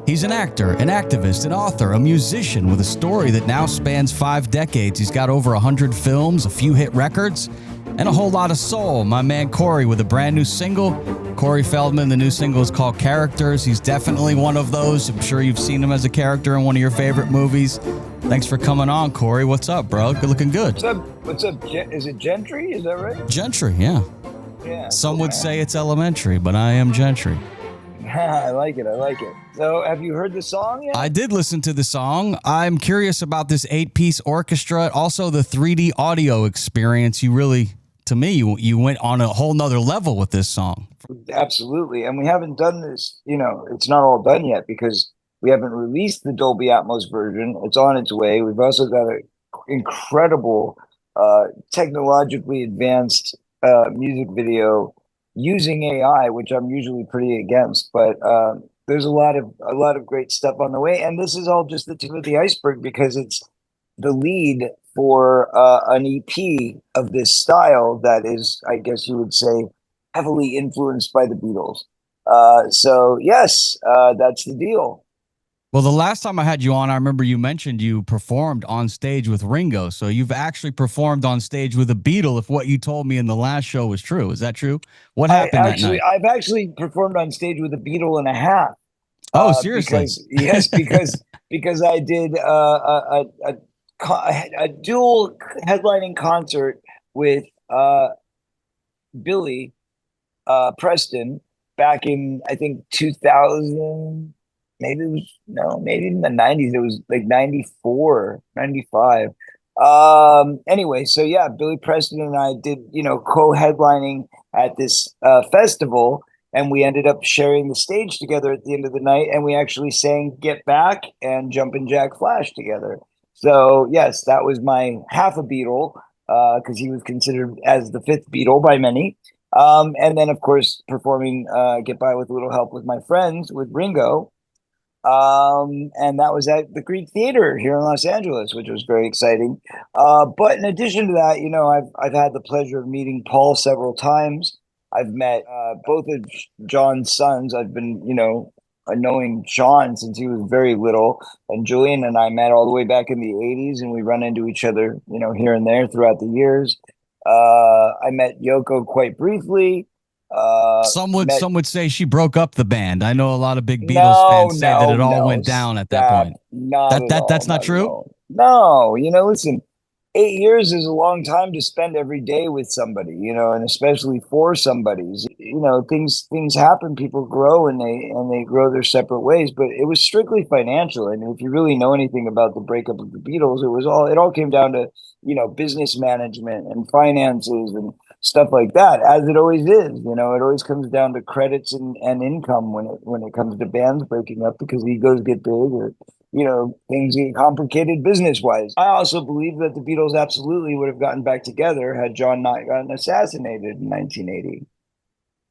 He's an actor, an activist, an author, a musician with a story that now spans 5 decades. He's got over 100 films, a few hit records, and a whole lot of soul. My man Corey with a brand new single. Corey Feldman, the new single is called Characters. He's definitely one of those. I'm sure you've seen him as a character in one of your favorite movies. Thanks for coming on, Corey. What's up, bro? Good looking good. What's up? Is it Gentry? Is that right? Gentry, yeah. Yeah. Some would say it's elementary, but I am Gentry. I like it. So have you heard the song yet? I did listen to the song. I'm curious about this 8-piece orchestra, also the 3D audio experience. You really, to me, you went on a whole nother level with this song. Absolutely. And we haven't done this, it's not all done yet because we haven't released the Dolby Atmos version. It's on its way. We've also got an incredible, technologically advanced music video using AI, which I'm usually pretty against, but there's a lot of great stuff on the way, and this is all just the tip of the iceberg because it's the lead for an EP of this style that is, I guess you would say, heavily influenced by the Beatles. So yes, that's the deal. Well, the last time I had you on, I remember you mentioned you performed on stage with Ringo. So you've actually performed on stage with a Beatle, if what you told me in the last show was true. Is that true? What happened that night? I've actually performed on stage with a Beatle and a half. Oh, seriously? Because I did a dual headlining concert with Billy Preston back in, I think, 2000. Maybe in the 90s. It was like 94, 95. Anyway, so yeah, Billy Preston and I did, co-headlining at this festival, and we ended up sharing the stage together at the end of the night, and we actually sang Get Back and Jumpin' Jack Flash together. So yes, that was my half a Beatle, because he was considered as the 5th Beatle by many. And then of course performing Get By with a Little Help with My Friends with Ringo. And that was at the Greek Theater here in Los Angeles, which was very exciting. But in addition to that, I've had the pleasure of meeting Paul several times. I've met both of John's sons. I've been, knowing Sean since he was very little, and Julian and I met all the way back in the 80s, and we run into each other, here and there throughout the years. I met Yoko quite briefly. Some would say she broke up the band. I know a lot of big Beatles fans say that it all went down at that point. That's not true? No, listen, 8 years is a long time to spend every day with somebody, and especially for somebody's, things happen, people grow and they grow their separate ways, but it was strictly financial. And if you really know anything about the breakup of the Beatles, it all came down to, business management and finances and stuff like that, as it always is. It always comes down to credits and income when it comes to bands breaking up, because egos get big, or things get complicated business wise. I also believe that the Beatles absolutely would have gotten back together had John not gotten assassinated in 1980.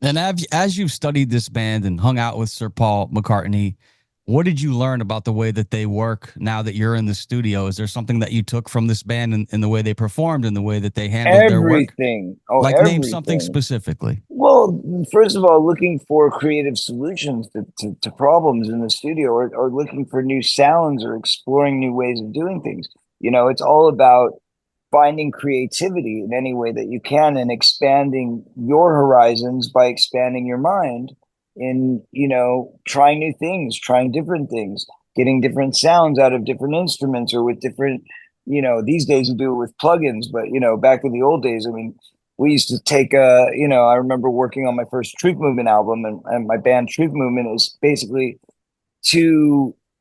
And as you've studied this band and hung out with Sir Paul McCartney, what did you learn about the way that they work now that you're in the studio? Is there something that you took from this band in the way they performed and the way that they handled their work? Everything. Name something specifically. Well, first of all, looking for creative solutions to problems in the studio, or looking for new sounds or exploring new ways of doing things. It's all about finding creativity in any way that you can and expanding your horizons by expanding your mind in, trying new things, trying different things, getting different sounds out of different instruments or with different, these days you do it with plugins, but, back in the old days, I mean, we used to take I remember working on my first Truth Movement album, and my band Truth Movement is basically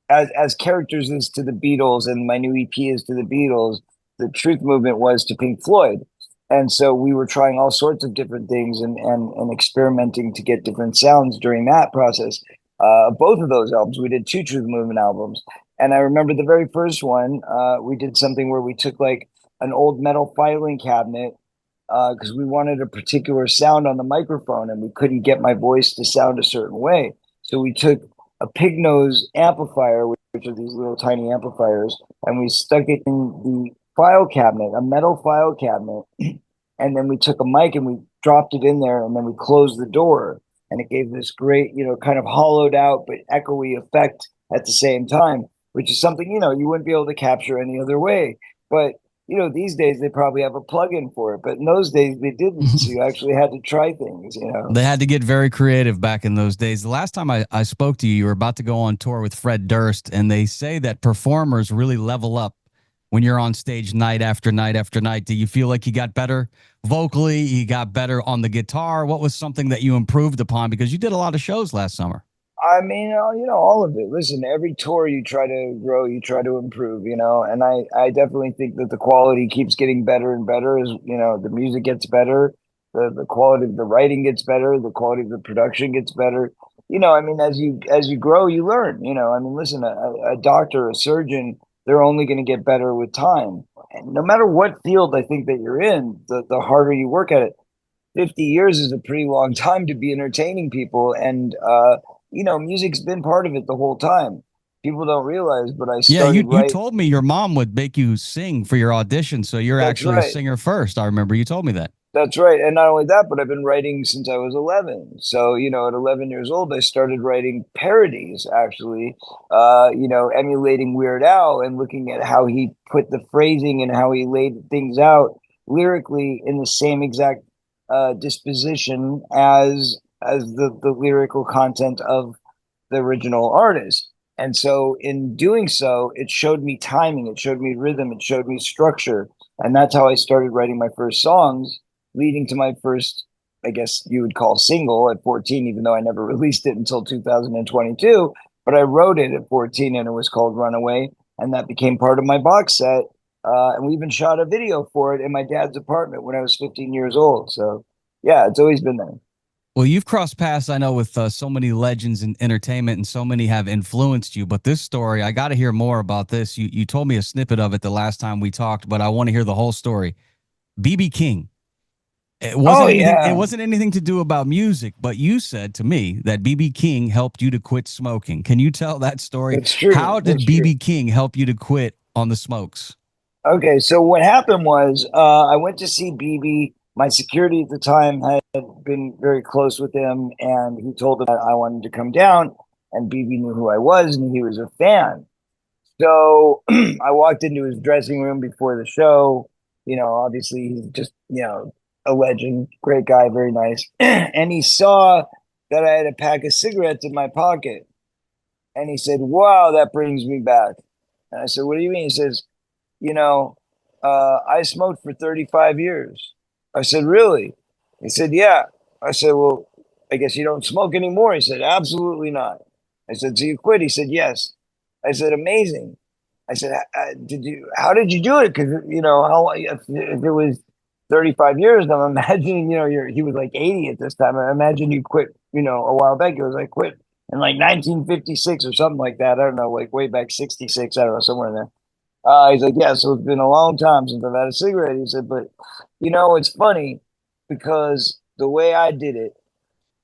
as Characters is to the Beatles and my new EP is to the Beatles, the Truth Movement was to Pink Floyd. And so we were trying all sorts of different things and experimenting to get different sounds during that process. Both of those albums, we did 2 Truth Movement albums. And I remember the very first one, we did something where we took like an old metal filing cabinet, because we wanted a particular sound on the microphone and we couldn't get my voice to sound a certain way. So we took a pig nose amplifier, which are these little tiny amplifiers, and we stuck it in the file cabinet, a metal file cabinet. And then we took a mic and we dropped it in there, and then we closed the door, and it gave this great, kind of hollowed out but echoey effect at the same time, which is something, you wouldn't be able to capture any other way. But, these days they probably have a plug-in for it, but in those days they didn't. So you actually had to try things. They had to get very creative back in those days. The last time I spoke to you, you were about to go on tour with Fred Durst, and they say that performers really level up when you're on stage night after night after night. Do you feel like you got better vocally? You got better on the guitar? What was something that you improved upon? Because you did a lot of shows last summer. I mean, all of it. Listen, every tour you try to grow, you try to improve. And I definitely think that the quality keeps getting better and better as, the music gets better, the quality of the writing gets better, the quality of the production gets better. I mean, as you grow, you learn. I mean, listen, a doctor, a surgeon, they're only going to get better with time. And no matter what field I think that you're in, the harder you work at it. 50 years is a pretty long time to be entertaining people. And, music's been part of it the whole time. People don't realize, but I Yeah, started you right. told me your mom would make you sing for your audition, so you're That's actually a right. singer first. I remember you told me that. That's right. And not only that, but I've been writing since I was 11. So, at 11 years old, I started writing parodies, actually, emulating Weird Al and looking at how he put the phrasing and how he laid things out lyrically in the same exact disposition as the lyrical content of the original artist. And so in doing so, it showed me timing, it showed me rhythm, it showed me structure. And that's how I started writing my first songs, leading to my first, I guess you would call single at 14, even though I never released it until 2022. But I wrote it at 14 and it was called Runaway. And that became part of my box set. And we even shot a video for it in my dad's apartment when I was 15 years old. So, yeah, it's always been there. Well, you've crossed paths, I know, with so many legends in entertainment, and so many have influenced you. But this story, I got to hear more about this. You told me a snippet of it the last time we talked, but I want to hear the whole story. BB King. It Oh, wasn't anything. It yeah, wasn't anything to do about music, but you said to me that BB King helped you to quit smoking. Can you tell that story? that's true. How did That's true. BB King help you to quit on the smokes? Okay, so what happened was I went to see BB. My security at the time had been very close with him, and he told him that I wanted to come down, and BB knew who I was, and he was a fan. So I walked into his dressing room before the show. Obviously he's just, a legend, great guy, very nice. And he saw that I had a pack of cigarettes in my pocket, and he said, "Wow, that brings me back." And I said, "What do you mean?" He says, you know, I smoked for 35 years. I said, "Really?" He said, "Yeah." I said, "Well, I guess you don't smoke anymore." He said, "Absolutely not." I said, "So you quit?" He said, "Yes." I said, "Amazing." I said, how did you do it?" Because, how, if it was 35 years, I'm imagining, he was like 80 at this time. I imagine you quit, a while back. It was like quit in like 1956 or something like that. I don't know, like way back 66, I don't know, somewhere in there. He's like, "Yeah, so it's been a long time since I've had a cigarette." He said, "But it's funny because the way I did it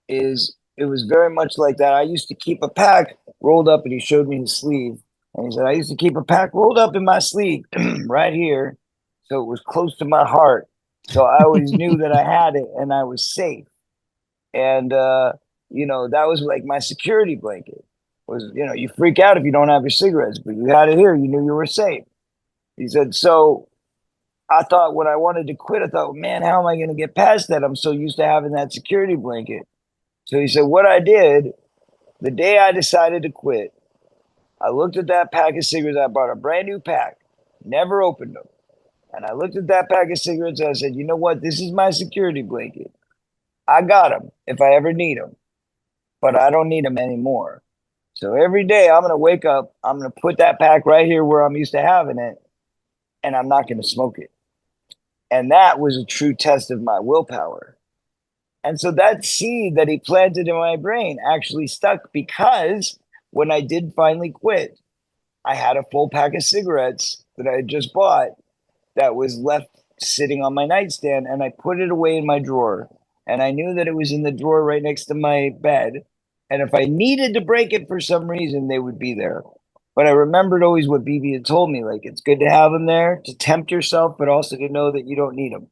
is it was very much like that. I used to keep a pack rolled up," and he showed me his sleeve. And he said, "I used to keep a pack rolled up in my sleeve right here. So it was close to my heart. So I always knew that I had it and I was safe." And that was like my security blanket. Was, you freak out if you don't have your cigarettes, but you had it here, you knew you were safe. He said, "So I thought when I wanted to quit, I thought, man, how am I going to get past that? I'm so used to having that security blanket." So he said, "What I did the day I decided to quit, I looked at that pack of cigarettes. I bought a brand new pack, never opened them. And I looked at that pack of cigarettes and I said, you know what? This is my security blanket. I got them if I ever need them, but I don't need them anymore. So every day I'm going to wake up, I'm going to put that pack right here where I'm used to having it, and I'm not going to smoke it." And that was a true test of my willpower. And so that seed that he planted in my brain actually stuck, because when I did finally quit, I had a full pack of cigarettes that I had just bought that was left sitting on my nightstand, and I put it away in my drawer. And I knew that it was in the drawer right next to my bed. And if I needed to break it for some reason, they would be there. But I remembered always what BB had told me, like, it's good to have them there to tempt yourself, but also to know that you don't need them.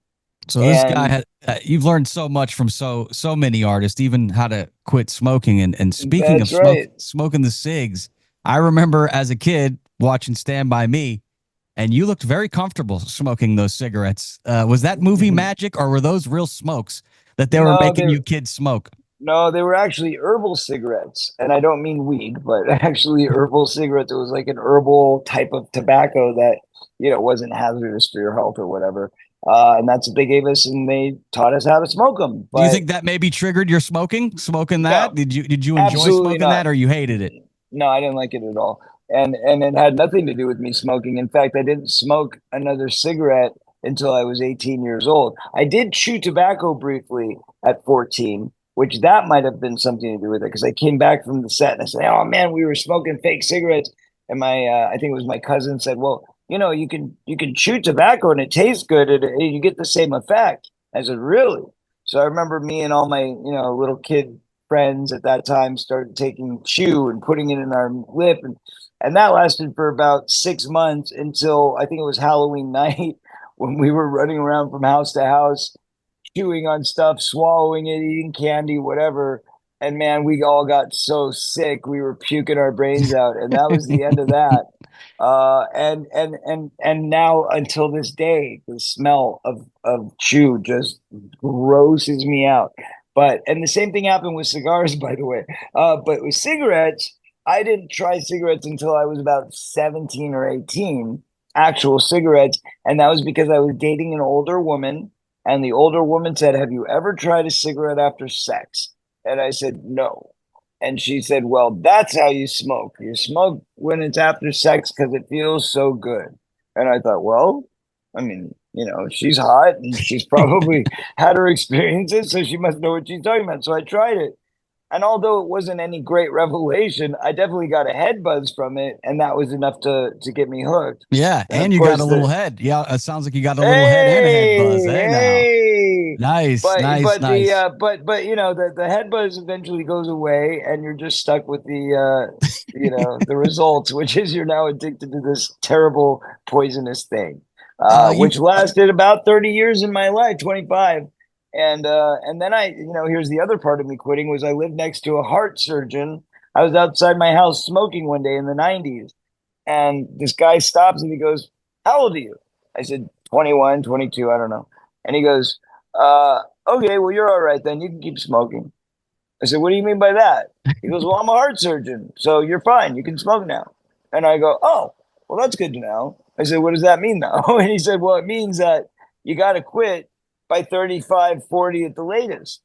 So this guy And had you've learned so much from so many artists, even how to quit smoking. And speaking of that's right. smoking the cigs, I remember as a kid watching Stand By Me, and you looked very comfortable smoking those cigarettes. Was that movie magic, or were those real smokes that they were No, making they you kids smoke? no, they were actually herbal cigarettes, and I don't mean weed, but actually herbal cigarettes. It was like an herbal type of tobacco that wasn't hazardous for your health or whatever. And that's what they gave us, and they taught us how to smoke them. Do you But think that maybe triggered your smoking that? no, Did you enjoy absolutely smoking that, not. or you hated it? No, I didn't like it at all. And it had nothing to do with me smoking. In fact, I didn't smoke another cigarette until I was 18 years old. I did chew tobacco briefly at 14, which that might have been something to do with it because I came back from the set and I said, "Oh man, we were smoking fake cigarettes." And my I think it was my cousin said, "Well, you can chew tobacco and it tastes good and you get the same effect." I said, "Really?" So I remember me and all my, little kid friends at that time started taking chew and putting it in our lip, and that lasted for about 6 months until I think it was Halloween night when we were running around from house to house chewing on stuff, swallowing it, eating candy, whatever. And man, we all got so sick, we were puking our brains out, and that was the end of that. And now until this day, the smell of chew just grosses me out. But and the same thing happened with cigars, by the way. But with cigarettes, I didn't try cigarettes until I was about 17 or 18, actual cigarettes, and that was because I was dating an older woman and the older woman said, "Have you ever tried a cigarette after sex?" And I said, "No." And she said, "Well, that's how you smoke. You smoke when it's after sex because it feels so good." And I thought, well, I mean, she's hot and she's probably had her experiences, so she must know what she's talking about. So I tried it. And although it wasn't any great revelation, I definitely got a head buzz from it, and that was enough to get me hooked. Yeah, And and of you got a course, little head. Yeah, it sounds like you got a little head and a head buzz. hey, Hey now, hey. nice, But nice, but the nice. the head buzz eventually goes away, and you're just stuck with the results, which is you're now addicted to this terrible poisonous thing, which You lasted about 30 years in my life, 25. And then here's the other part of me quitting was I lived next to a heart surgeon. I was outside my house smoking one day in the 90s, and this guy stops and he goes, "How old are you?" I said, 21, 22, I don't know. And he goes, "Okay, well, you're all right then. You can keep smoking." I said, "What do you mean by that?" He goes, "Well, I'm a heart surgeon, so you're fine. You can smoke now." And I go, "Oh, well, that's good to know." I said, "What does that mean, though?" And he said, "Well, it means that you got to quit by 35, 40 at the latest."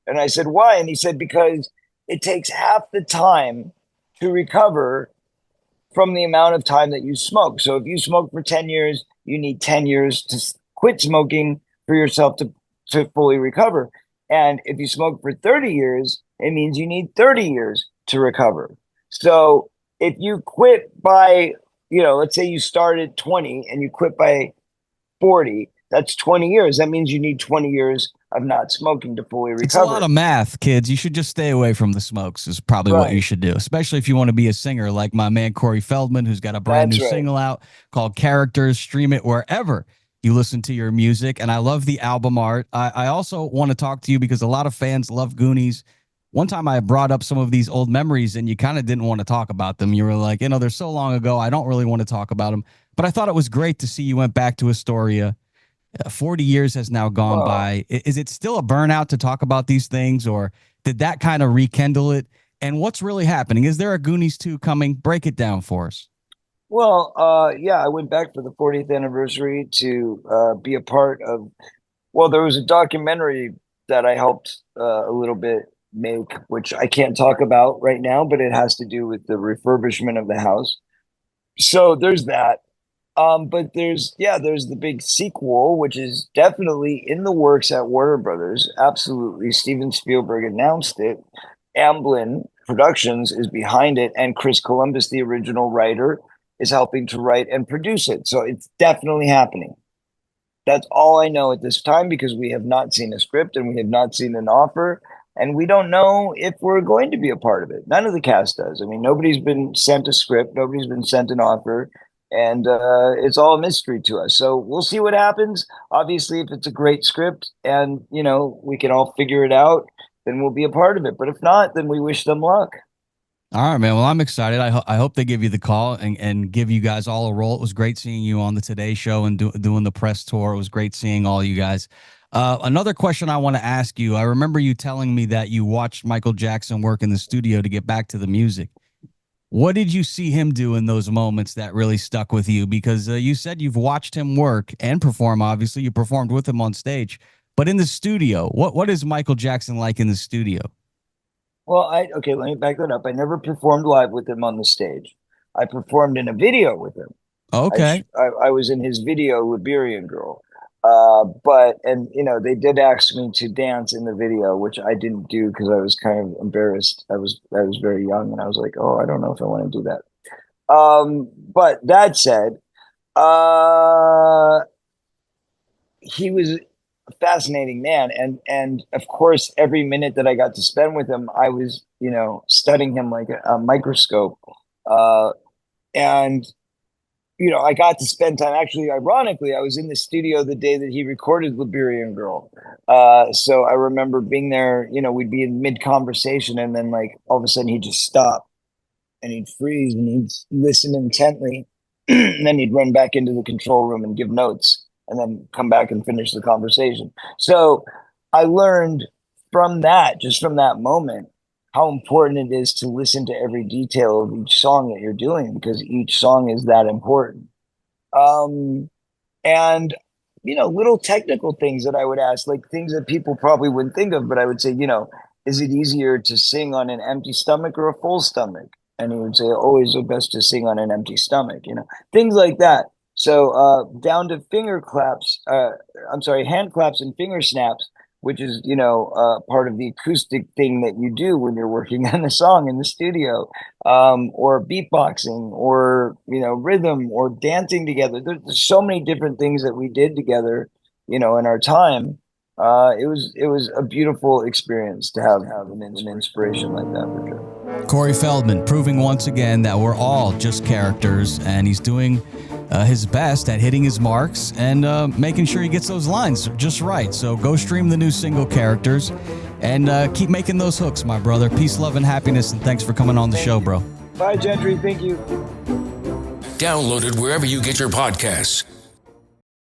And I said, "Why?" And he said, "Because it takes half the time to recover from the amount of time that you smoke. So if you smoke for 10 years, you need 10 years to quit smoking for yourself to fully recover. And if you smoke for 30 years, it means you need 30 years to recover. So if you quit by, let's say you start at 20 and you quit by 40, that's 20 years. That means you need 20 years of not smoking to fully It's a lot recover. of math, kids. You should just stay away from the smokes, is probably what you Right. should do, especially if you want to be a singer like my man Corey Feldman, who's got a brand new That's right. single out called Characters. Stream it wherever you listen to your music. And I love the album art. I also want to talk to you because a lot of fans love Goonies. One time I brought up some of these old memories and you kind of didn't want to talk about them. You were like, they're so long ago. I don't really want to talk about them. But I thought it was great to see you went back to Astoria. 40 years has now gone Well, by. Is it still a burnout to talk about these things, or did that kind of rekindle it? And what's really happening? Is there a Goonies 2 coming? Break it down for us. yeah, I went back for the 40th anniversary to be a part of. Well, there was a documentary that I helped a little bit make, which I can't talk about right now, but it has to do with the refurbishment of the house. So there's that. But there's the big sequel, which is definitely in the works at Warner Brothers. Absolutely. Steven Spielberg announced it. Amblin Productions is behind it, and Chris Columbus, the original writer, is helping to write and produce it. So it's definitely happening. That's all I know at this time because we have not seen a script and we have not seen an offer. And we don't know if we're going to be a part of it. None of the cast does. I mean, nobody's been sent a script, nobody's been sent an offer, and it's all a mystery to us. So we'll see what happens. Obviously, if it's a great script and we can all figure it out, then we'll be a part of it. But if not, then we wish them luck. All right, man. Well, I'm excited. I hope they give you the call and give you guys all a role. It was great seeing you on the Today Show and doing the press tour. It was great seeing all you guys. Another question I want to ask you. I remember you telling me that you watched Michael Jackson work in the studio to get back to the music. What did you see him do in those moments that really stuck with you? Because you said you've watched him work and perform. Obviously, you performed with him on stage. But in the studio, what is Michael Jackson like in the studio? Well, okay, let me back that up. I never performed live with him on the stage. I performed in a video with him. Okay. I was in his video Liberian Girl. And they did ask me to dance in the video, which I didn't do because I was kind of embarrassed. I was very young and I was like, oh, I don't know if I want to do that. But that said, he was a fascinating man, and of course, every minute that I got to spend with him, I was studying him like a microscope, and I got to spend time. Actually, ironically, I was in the studio the day that he recorded Liberian Girl. So I remember being there. We'd be in mid conversation, and then like all of a sudden he'd just stop and he'd freeze and he'd listen intently, and then he'd run back into the control room and give notes, and then come back and finish the conversation. So I learned from that, just from that moment, how important it is to listen to every detail of each song that you're doing, because each song is that important. And little technical things that I would ask, like things that people probably wouldn't think of, but I would say, is it easier to sing on an empty stomach or a full stomach? And he would say, always the best to sing on an empty stomach, things like that. So down to hand claps and finger snaps, which is, part of the acoustic thing that you do when you're working on a song in the studio, or beatboxing, or, rhythm, or dancing together. There's so many different things that we did together, in our time. It was a beautiful experience to have an inspiration like that, for sure. Corey Feldman, proving once again that we're all just characters, and he's doing his best at hitting his marks and making sure he gets those lines just right. So go stream the new single, Characters, and keep making those hooks, my brother. Peace, love, and happiness, and thanks for coming on the show, bro. Bye, Gentry. Thank you. Download it wherever you get your podcasts.